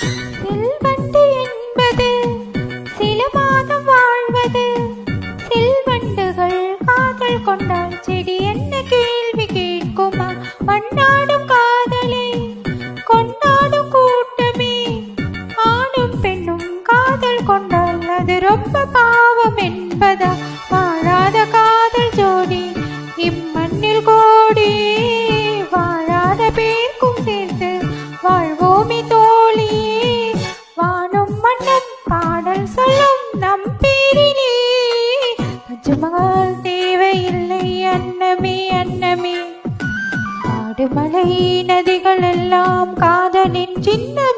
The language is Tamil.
செல்வண்டு என்பது சில மாதம் வாழ்வது. செல்வண்டுகள் காதல் கொண்டால் செடி என்ன கேள்வி கேட்குமா? மண்ணாடும் காதலை கொண்டாடும் கூட்டமே. ஆணும் பெண்ணும் காதல் கொண்டால் அது ரொம்ப பாவம் என்பதா? வாழாத காதல் ஜோடி இம்மண்ணில் கோடி. வாழாத பேர்க்கும் சேர்த்து வாழ்வோமி தோழி. வானும் மண்ணும் பாடல் சொல்லும் நம் பேரிலே. தாஜ்மஹால் தேவையில்லை அன்னமே அன்னமே. காடு மலை நதிகள் எல்லாம் காதலின் சின்ன